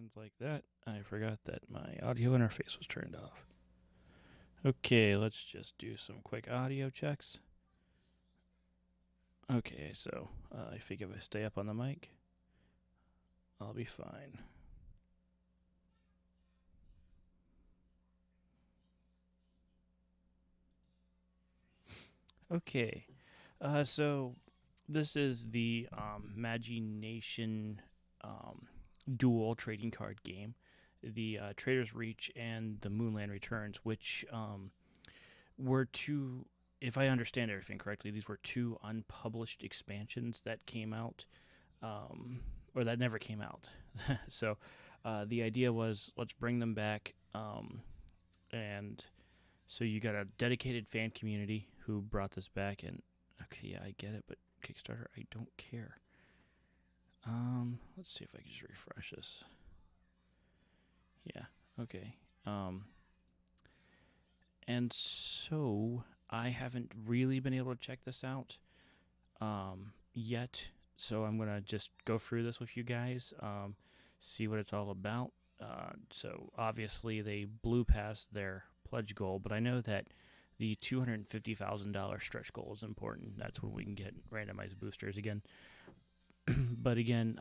And like that, I forgot that my audio interface was turned off. Okay, let's just do some quick audio checks. Okay, so I think if I stay up on the mic, I'll be fine. Okay, so this is the Magi Nation dual trading card game, the Trader's Reach and the Moonland Returns, which were two, if I understand everything correctly, these were two unpublished expansions that came out, or that never came out. So the idea was, let's bring them back, and so you got a dedicated fan community who brought this back, and okay, yeah, I get it, but Kickstarter, I don't care. Let's see if I can just refresh this. Yeah, okay. And so I haven't really been able to check this out yet, so I'm gonna just go through this with you guys, see what it's all about. So obviously they blew past their pledge goal, but I know that the $250,000 stretch goal is important. That's when we can get randomized boosters again. But again,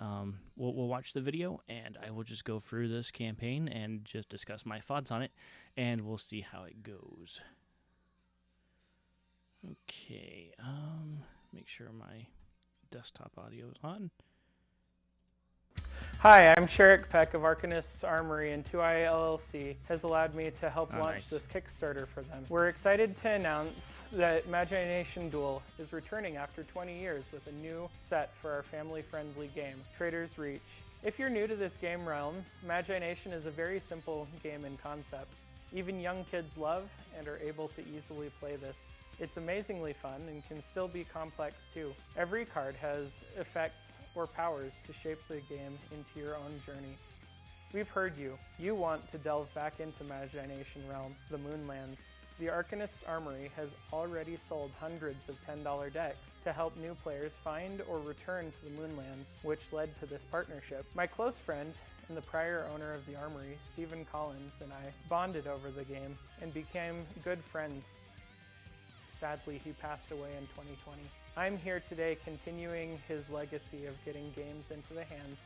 we'll watch the video, and I will just go through this campaign and just discuss my thoughts on it, and we'll see how it goes. Okay, make sure my desktop audio is on. Hi, I'm Sherrick Peck of Arcanist's Armory, and 2i LLC has allowed me to help launch this Kickstarter for them. We're excited to announce that Magi Nation Duel is returning after 20 years with a new set for our family-friendly game, Trader's Reach. If you're new to this game realm, Magi Nation is a very simple game in concept. Even young kids love and are able to easily play this. It's amazingly fun and can still be complex too. Every card has effects or powers to shape the game into your own journey. We've heard you. You want to delve back into Magi Nation realm, the Moonlands. The Arcanist's Armory has already sold hundreds of $10 decks to help new players find or return to the Moonlands, which led to this partnership. My close friend and the prior owner of the Armory, Stephen Collins, and I bonded over the game and became good friends. Sadly, he passed away in 2020. I'm here today continuing his legacy of getting games into the hands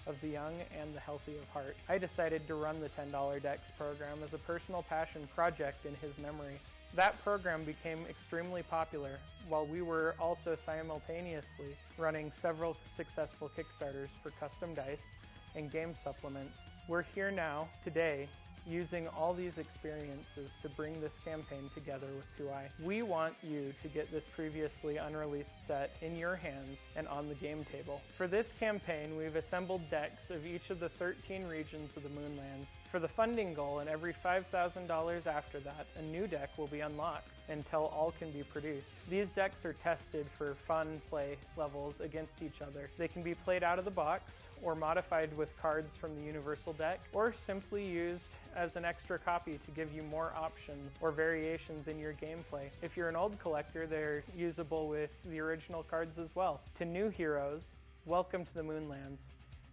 of the young and the healthy of heart. I decided to run the $10 Decks program as a personal passion project in his memory. That program became extremely popular, while we were also simultaneously running several successful Kickstarters for custom dice and game supplements. We're here now, today, using all these experiences to bring this campaign together with 2i. We want you to get this previously unreleased set in your hands and on the game table. For this campaign, we've assembled decks of each of the 13 regions of the Moonlands. For the funding goal and every $5,000 after that, a new deck will be unlocked until all can be produced. These decks are tested for fun play levels against each other. They can be played out of the box, or modified with cards from the universal deck, or simply used as an extra copy to give you more options or variations in your gameplay. If you're an old collector, they're usable with the original cards as well. To new heroes, welcome to the Moonlands.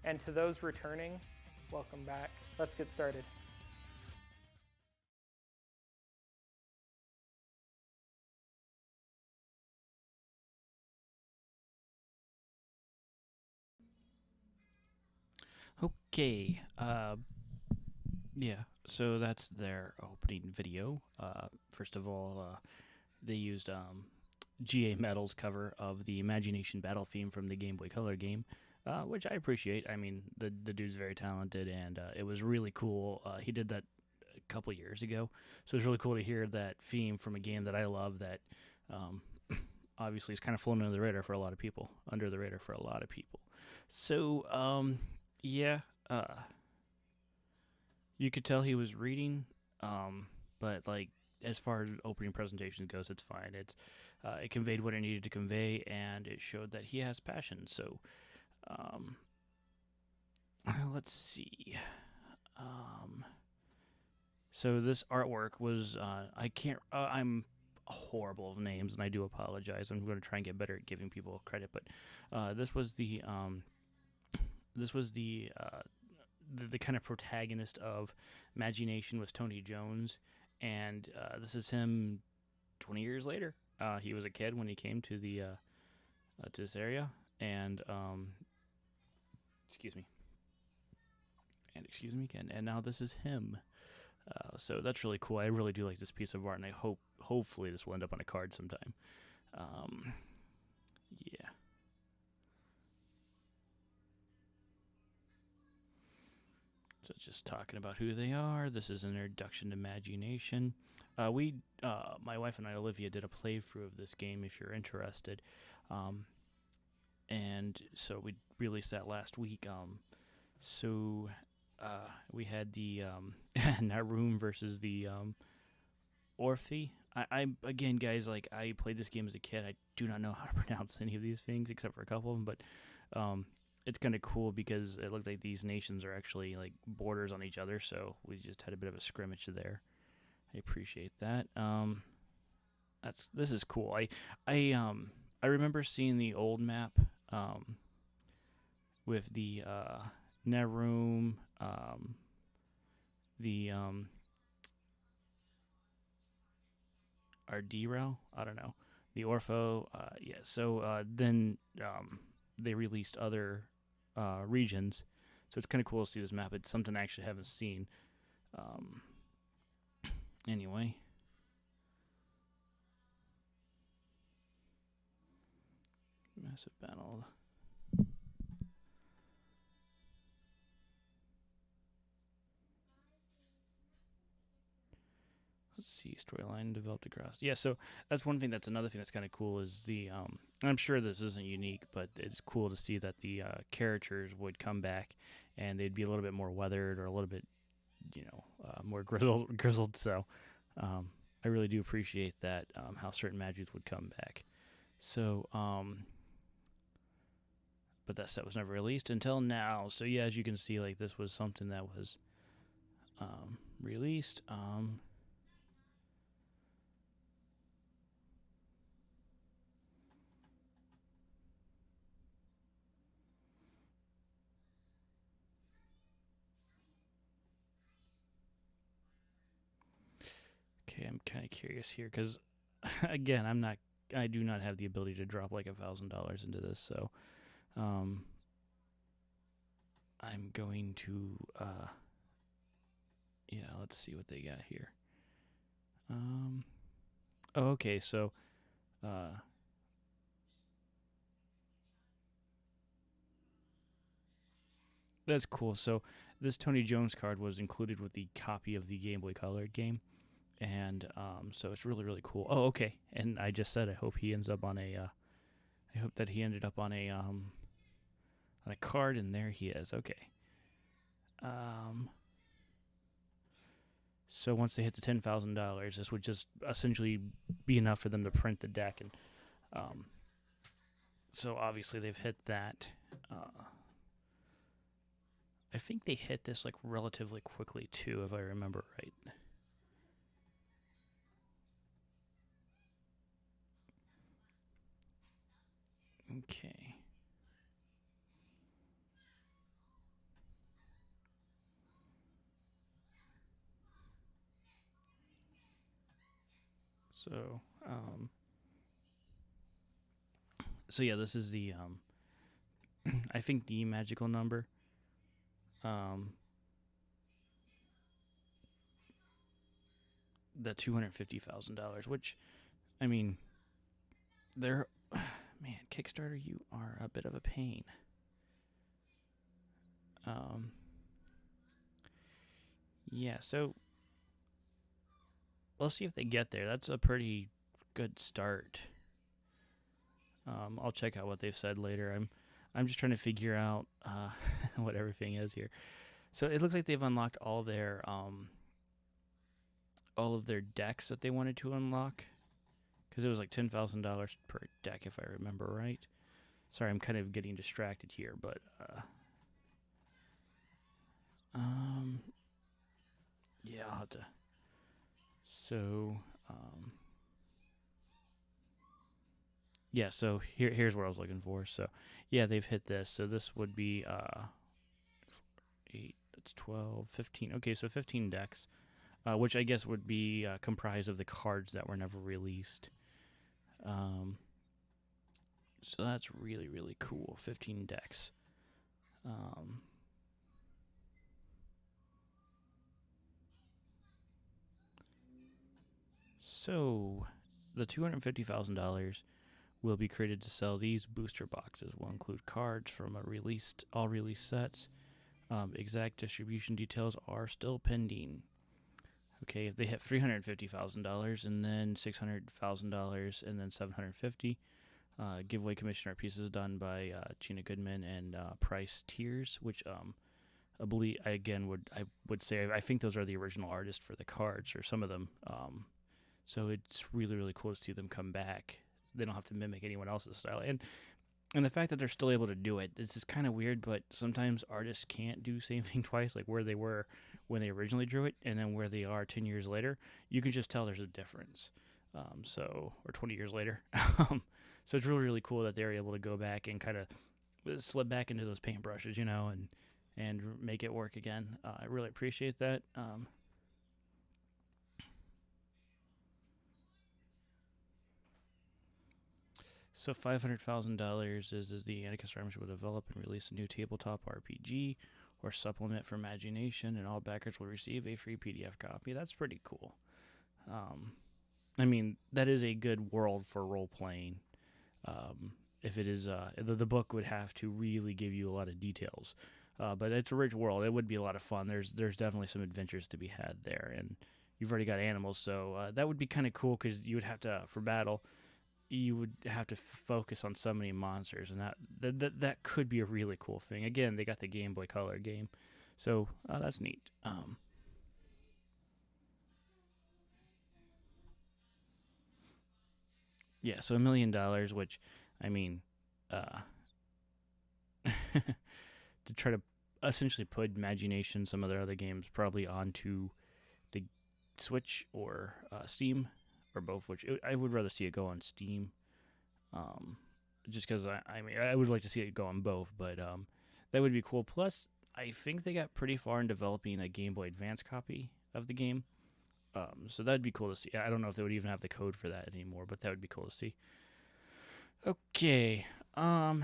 And to those returning, welcome back. Let's get started. Okay, yeah, so that's their opening video. First of all, they used GA Metal's cover of the Magi Nation Battle theme from the Game Boy Color game, which I appreciate. I mean, the dude's very talented, and it was really cool. He did that a couple years ago, so it's really cool to hear that theme from a game that I love that obviously is kind of flown under the radar for a lot of people. So, yeah, you could tell he was reading, but like as far as opening presentation goes, it's fine. It conveyed what it needed to convey, and it showed that he has passion. So, let's see. So this artwork was I'm horrible of names, and I do apologize. I'm going to try and get better at giving people credit, but this was the the kind of protagonist of Imagination was Tony Jones, and this is him 20 years later. He was a kid when he came to the to this area, and excuse me, and excuse me again, and now this is him. So that's really cool. I really do like this piece of art, and I hopefully this will end up on a card sometime. Yeah. So it's just talking about who they are. This is an introduction to Imagination. My wife and I, Olivia, did a playthrough of this game. If you're interested, and so we released that last week. So we had the Naroom versus the Orphe. I again, guys, like I played this game as a kid. I do not know how to pronounce any of these things except for a couple of them, but it's kind of cool because it looks like these nations are actually like borders on each other. So we just had a bit of a scrimmage there. I appreciate that. This is cool. I remember seeing the old map with the Naroom, the Ardiro, I don't know, the Orpho. Yeah. So then they released other regions, so it's kind of cool to see this map. It's something I actually haven't seen. Anyway. Massive battle. Let's see, storyline developed across. Yeah, so that's one thing. That's another thing that's kind of cool is the. I'm sure this isn't unique, but it's cool to see that the characters would come back, and they'd be a little bit more weathered or a little bit, more grizzled. So, I really do appreciate that. How certain Magis would come back. So, but that set was never released until now. So yeah, as you can see, like this was something that was released. Okay, I'm kind of curious here because, again, I do not have the ability to drop like $1,000 into this, so, I'm going to, yeah, let's see what they got here. Oh, okay, so, that's cool. So this Tony Jones card was included with the copy of the Game Boy Color game. And so it's really, really cool. Oh, okay. And I just said I hope he ends up on a. I hope that he ended up on a card, and there he is. Okay. So once they hit the $10,000, this would just essentially be enough for them to print the deck, and so obviously they've hit that. I think they hit this like relatively quickly too, if I remember right. Okay. So, so yeah, this is the I think the magical number. The $250,000, which, I mean, they're man, Kickstarter, you are a bit of a pain. Yeah, so we'll see if they get there. That's a pretty good start. I'll check out what they've said later. I'm just trying to figure out what everything is here. So it looks like they've unlocked all of their decks that they wanted to unlock, because it was like $10,000 per deck, if I remember right. Sorry, I'm kind of getting distracted here, but yeah, I'll have to. So yeah, so here's what I was looking for. So yeah, they've hit this. So this would be 8 It's 12, 15. Okay, so 15 decks, which I guess would be comprised of the cards that were never released. So that's really, really cool. 15 decks. So the $250,000 will be created to sell these booster boxes. Will include cards from all released sets. Exact distribution details are still pending. Okay, if they hit $350,000 and then $600,000 and then $750,000, giveaway commission art pieces done by Gina Goodman and Price Tiers, which I believe I would say I think those are the original artists for the cards or some of them. So it's really, really cool to see them come back. They don't have to mimic anyone else's style, and the fact that they're still able to do it, this is kind of weird, but sometimes artists can't do the same thing twice, like where they were when they originally drew it and then where they are 10 years later. You can just tell there's a difference. Or 20 years later. So it's really, really cool that they're able to go back and kind of slip back into those paintbrushes, and make it work again. I really appreciate that. So $500,000 is the Kickstarter will develop and release a new tabletop RPG or supplement for Imagination, and all backers will receive a free PDF copy. That's pretty cool. I mean, that is a good world for role playing. If it is, the book would have to really give you a lot of details. But it's a rich world. It would be a lot of fun. There's definitely some adventures to be had there, and you've already got animals, so that would be kind of cool because you would have to, for battle, you would have to focus on so many monsters, and that could be a really cool thing. Again, they got the Game Boy Color game, so that's neat. Yeah, so $1 million, which, I mean, to try to essentially put Imagination, some of their other games, probably onto the Switch or Steam, or both, which I would rather see it go on Steam. Just because I would like to see it go on both, but that would be cool. Plus, I think they got pretty far in developing a Game Boy Advance copy of the game. So that'd be cool to see. I don't know if they would even have the code for that anymore, but that would be cool to see. Okay. So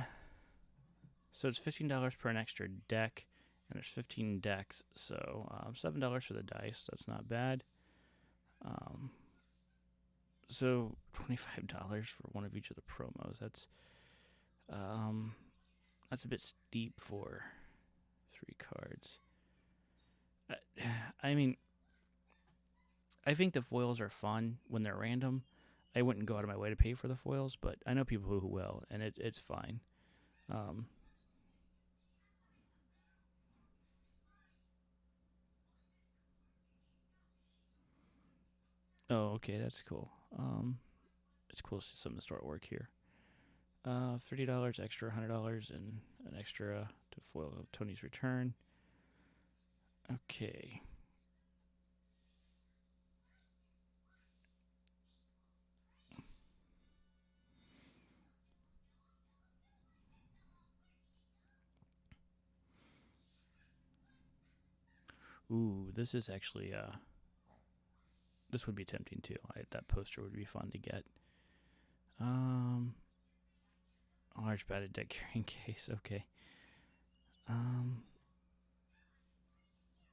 it's $15 per an extra deck, and there's 15 decks, so $7 for the dice. That's not bad. So $25 for one of each of the promos. That's a bit steep for 3 cards. I mean, I think the foils are fun when they're random. I wouldn't go out of my way to pay for the foils, but I know people who will, and it's fine. Oh, okay, that's cool. It's cool to see some of the artwork here. $30 extra, $100, and an extra to foil Tony's return. Okay. Ooh, this is actually this would be tempting too. That poster would be fun to get. Large batted deck carrying case. Okay.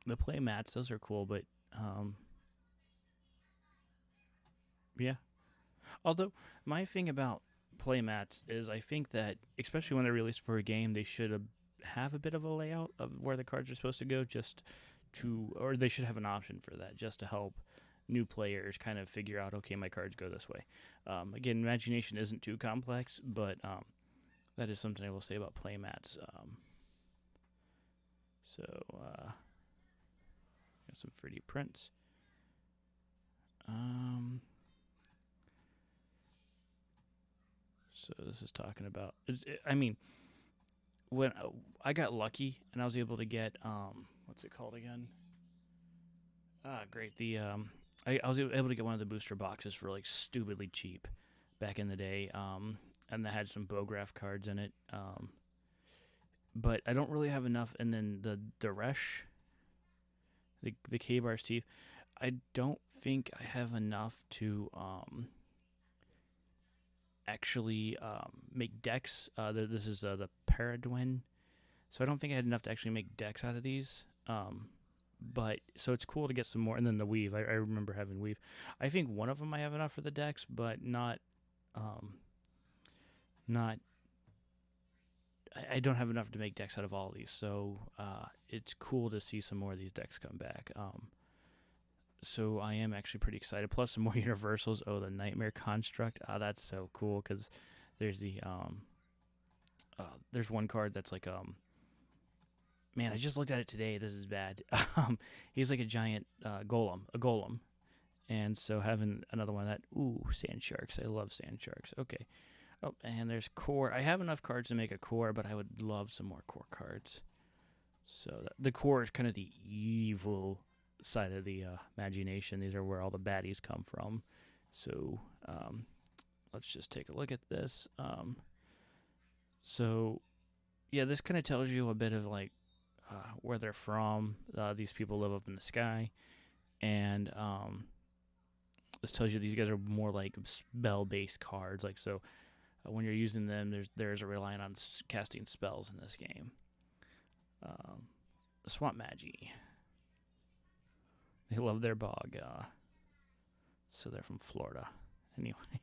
The play mats, those are cool, but yeah. Although my thing about play mats is I think that, especially when they're released for a game, they should have a bit of a layout of where the cards are supposed to go, or they should have an option for that, just to help new players kind of figure out, okay, my cards go this way. Again, Imagination isn't too complex, but that is something I will say about play mats. Got some 3D prints. So this is talking about. When I got lucky and I was able to get what's it called again? Great. I was able to get one of the booster boxes for like stupidly cheap back in the day. And that had some Bograph cards in it. But I don't really have enough. And then the Daresh the K-Bar Steve. I don't think I have enough to actually make decks. This is the Paradwin, so I don't think I had enough to actually make decks out of these. But so it's cool to get some more, and then the weave. I remember having weave. I think one of them I have enough for the decks, but not. I don't have enough to make decks out of all of these, so it's cool to see some more of these decks come back. So I am actually pretty excited. Plus some more universals. Oh, the Nightmare Construct. That's so cool because there's there's one card that's like man, I just looked at it today. This is bad. He's like a giant a golem. And so having another one that, sand sharks. I love sand sharks. Okay. Oh, and there's core. I have enough cards to make a core, but I would love some more core cards. So the core is kind of the evil side of the imagination. These are where all the baddies come from. So let's just take a look at this. So yeah, this kind of tells you a bit of like where they're from. These people live up in the sky, and this tells you these guys are more like spell-based cards. Like so, when you're using them, there's a reliant on casting spells in this game. Swamp Magi. They love their bog. So they're from Florida. Anyway.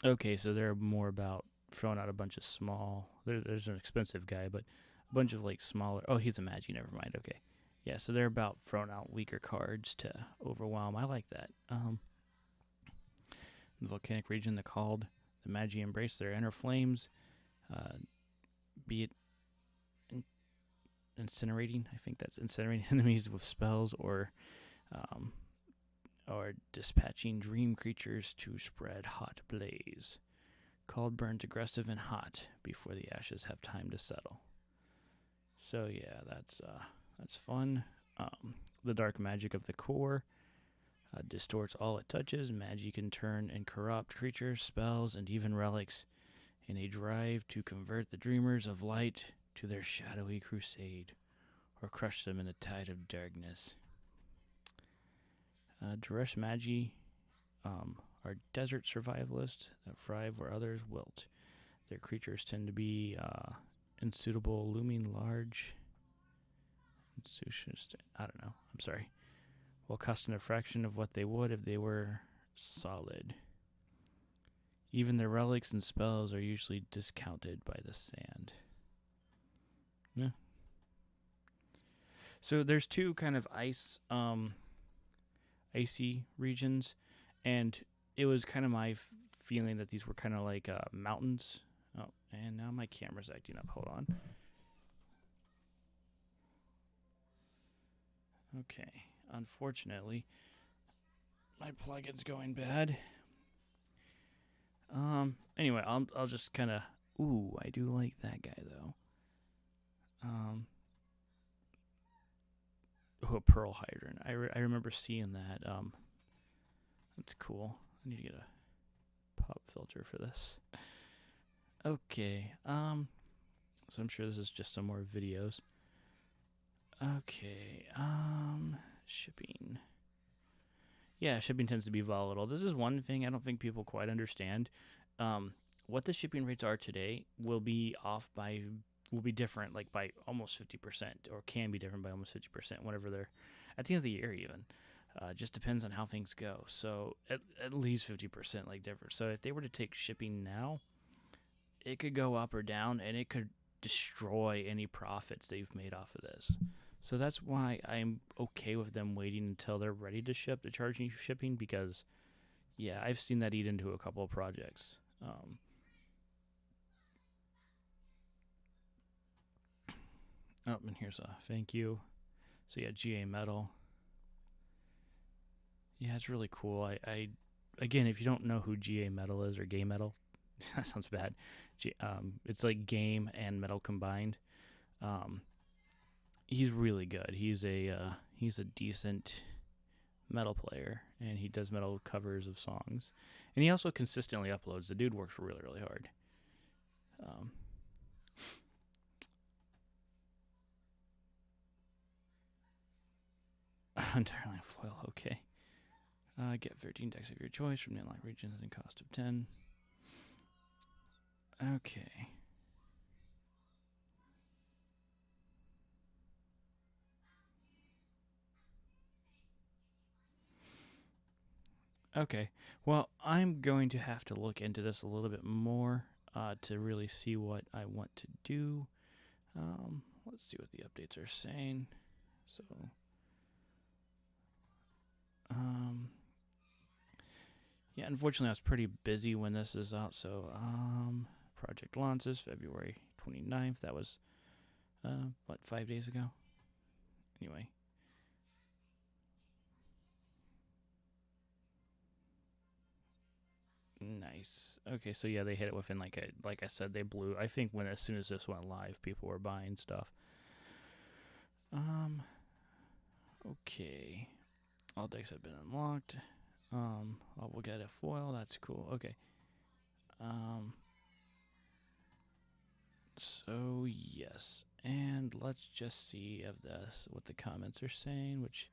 Okay, so they're more about throwing out a bunch of small. There's an expensive guy, but a bunch of like smaller. Oh, he's a Magi. Never mind. Okay. Yeah, so they're about throwing out weaker cards to overwhelm. I like that. The volcanic region, they're called the Magi embrace their inner flames, be it incinerating. I think that's incinerating enemies with spells, or dispatching dream creatures to spread hot blaze. Called burns aggressive and hot before the ashes have time to settle. So yeah, that's fun. The dark magic of the core distorts all it touches. Magic can turn and corrupt creatures, spells, and even relics in a drive to convert the dreamers of light to their shadowy crusade, or crush them in a tide of darkness. Duresh Magi are desert survivalists that thrive where others wilt. Their creatures tend to be unsuitable, looming large. I don't know. I'm sorry. While costing a fraction of what they would if they were solid. Even their relics and spells are usually discounted by the sand. Yeah. So there's two kind of icy regions, and it was kind of my feeling that these were kind of like mountains. Oh, and now my camera's acting up. Hold on. Okay. Unfortunately, my plugin's going bad. Anyway, I'll just kind of. Ooh, I do like that guy though. A pearl hydrant. I remember seeing that. That's cool. I need to get a pop filter for this. Okay. So I'm sure this is just some more videos. Okay. Shipping. Yeah, shipping tends to be volatile. This is one thing I don't think people quite understand. What the shipping rates are today will be different, like by almost 50%, or can be different by almost 50% whenever they're at the end of the year even. Just depends on how things go. So at least 50% like different. So if they were to take shipping now, it could go up or down, and it could destroy any profits they've made off of this. So that's why I'm okay with them waiting until they're ready to ship, to charge you shipping, because, yeah, I've seen that eat into a couple of projects. And here's a thank you. So yeah, GA Metal. Yeah, it's really cool. I again, if you don't know who GA Metal is, or Gay Metal, that sounds bad. It's like game and metal combined. He's really good. He's a decent metal player, and he does metal covers of songs, and he also consistently uploads. The dude works really, really hard. entirely foil. Okay. Get 13 decks of your choice from the unlocked regions and cost of 10. Okay. Okay. Well, I'm going to have to look into this a little bit more to really see what I want to do. Let's see what the updates are saying. So, yeah, unfortunately, I was pretty busy when this is out. So, project launches February 29th. That was, 5 days ago? Anyway. Nice. Okay, so yeah, they hit it within like I said, they blew. I think when as soon as this went live, people were buying stuff. Okay. All decks have been unlocked. We'll get a foil. That's cool. Okay. So yes, and let's just see of this what the comments are saying. Which,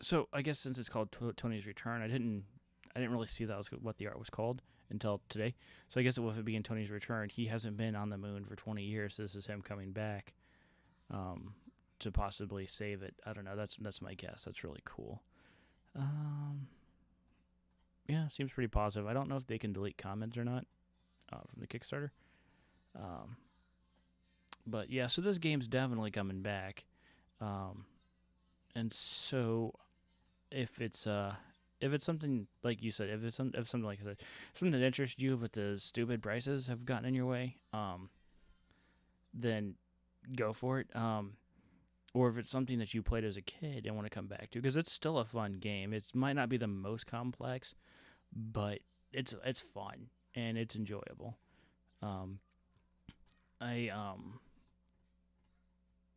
so I guess since it's called Tony's Return, I didn't really see that was what the art was called until today. So I guess with it being Tony's Return, he hasn't been on the moon for 20 years. So this is him coming back, to possibly save it. I don't know. That's my guess. That's really cool. Yeah, seems pretty positive. I don't know if they can delete comments or not from the Kickstarter. But yeah, so this game's definitely coming back. And so if it's something like you said, if something like that, something that interests you, but the stupid prices have gotten in your way, then go for it. Or if it's something that you played as a kid and want to come back to, because it's still a fun game. It might not be the most complex, but it's fun and it's enjoyable. I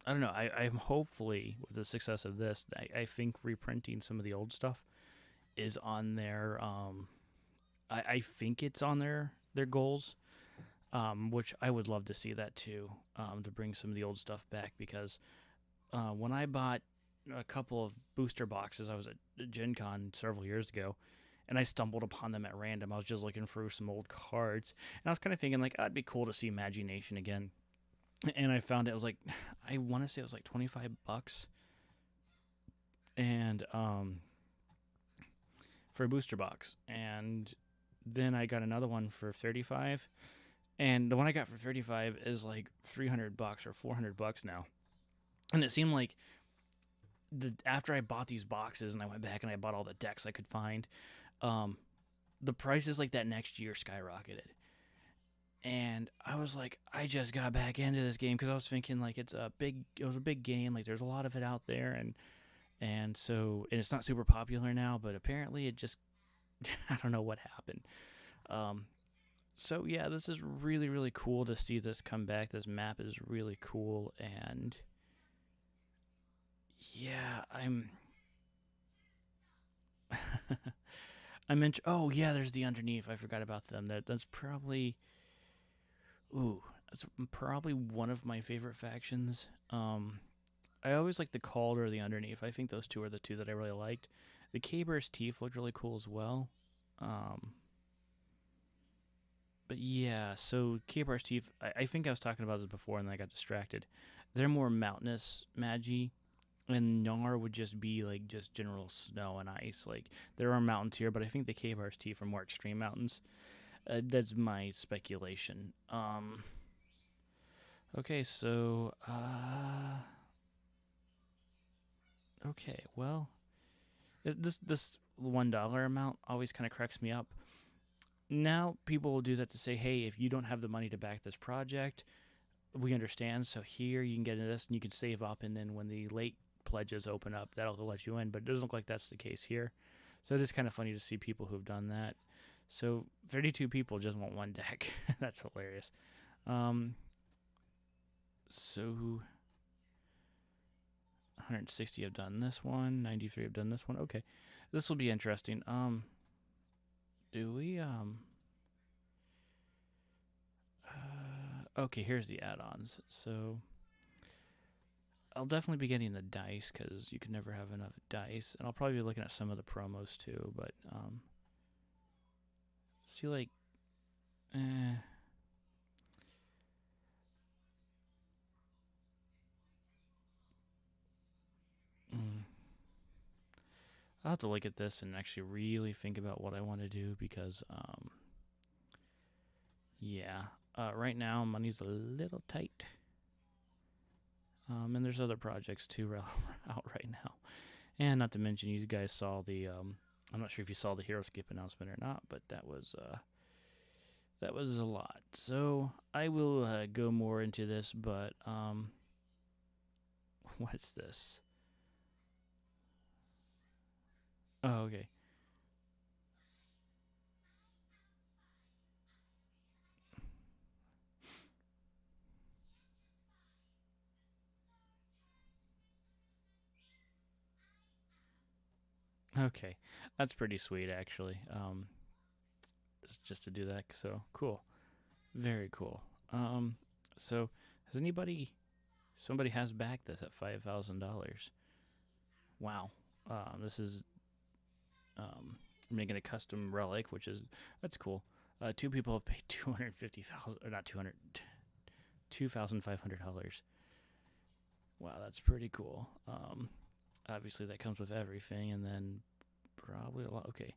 don't know. I'm hopefully with the success of this, I think reprinting some of the old stuff is on their. I think it's on their goals, which I would love to see that too. To bring some of the old stuff back, because when I bought a couple of booster boxes, I was at Gen Con several years ago, and I stumbled upon them at random. I was just looking through some old cards, and I was kind of thinking like, it'd be cool to see Magi Nation again. And I found it was like, I want to say it was like $25, and for a booster box, and then I got another one for 35, and the one I got for 35 is like $300 or $400 now, and it seemed like after I bought these boxes and I went back and I bought all the decks I could find, the prices like that next year skyrocketed. And I was like, I just got back into this game because I was thinking like it was a big game, like there's a lot of it out there, and so it's not super popular now, but apparently it just I don't know what happened. So yeah, this is really really cool to see this come back. This map is really cool, and yeah, oh yeah, there's the underneath. I forgot about them. That's probably that's probably one of my favorite factions. I always like the Called or the Underneath. I think those two are the two that I really liked. The Caber's Teeth looked really cool as well. But yeah, so Caber's Teeth, I think I was talking about this before and then I got distracted. They're more mountainous Magi, and Gnar would just be like just general snow and ice. Like there are mountains here, but I think the Caber's Teeth are more extreme mountains. That's my speculation. Okay, so okay, well, this $1 amount always kind of cracks me up. Now people will do that to say, hey, if you don't have the money to back this project, we understand. So here you can get into this and you can save up, and then when the late pledges open up, that'll let you in. But it doesn't look like that's the case here. So it is kind of funny to see people who've done that. So 32 people just want one deck. That's hilarious. So 160 have done this one. 93 have done this one. Okay, this will be interesting. Do we okay, here's the add-ons. So I'll definitely be getting the dice because you can never have enough dice, and I'll probably be looking at some of the promos too. But see, like, eh. Mm. I'll have to look at this and actually really think about what I want to do because, yeah, right now money's a little tight. And there's other projects too out right now. And not to mention, you guys saw the, I'm not sure if you saw the Hero Skip announcement or not, but that was a lot. So I will go more into this, but, what's this? Oh, okay. Okay. That's pretty sweet, actually. Just to do that. So cool. Very cool. So has somebody has backed this at $5,000. Wow. This is making a custom relic, that's cool. Two people have paid 250,000 or not 200, $2,500. Wow, that's pretty cool. Obviously that comes with everything, and then probably a lot. Okay.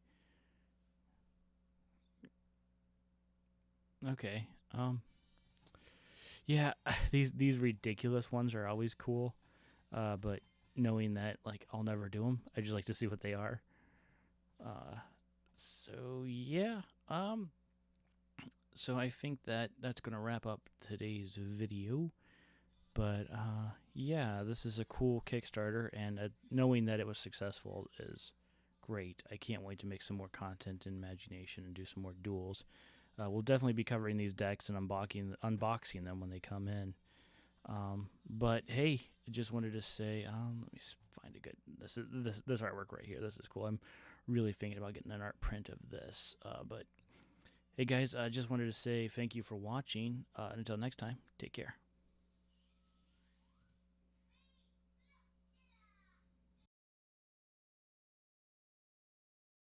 Okay. Yeah, these ridiculous ones are always cool. But knowing that like I'll never do them, I just like to see what they are. So yeah. So I think that's gonna wrap up today's video. But yeah, this is a cool Kickstarter, and knowing that it was successful is great. I can't wait to make some more content in Imagination and do some more duels. We'll definitely be covering these decks and unboxing them when they come in. But hey, I just wanted to say, let me find a good this artwork right here. This is cool. I'm really thinking about getting an art print of this. But hey guys, I just wanted to say thank you for watching. Until next time, take care.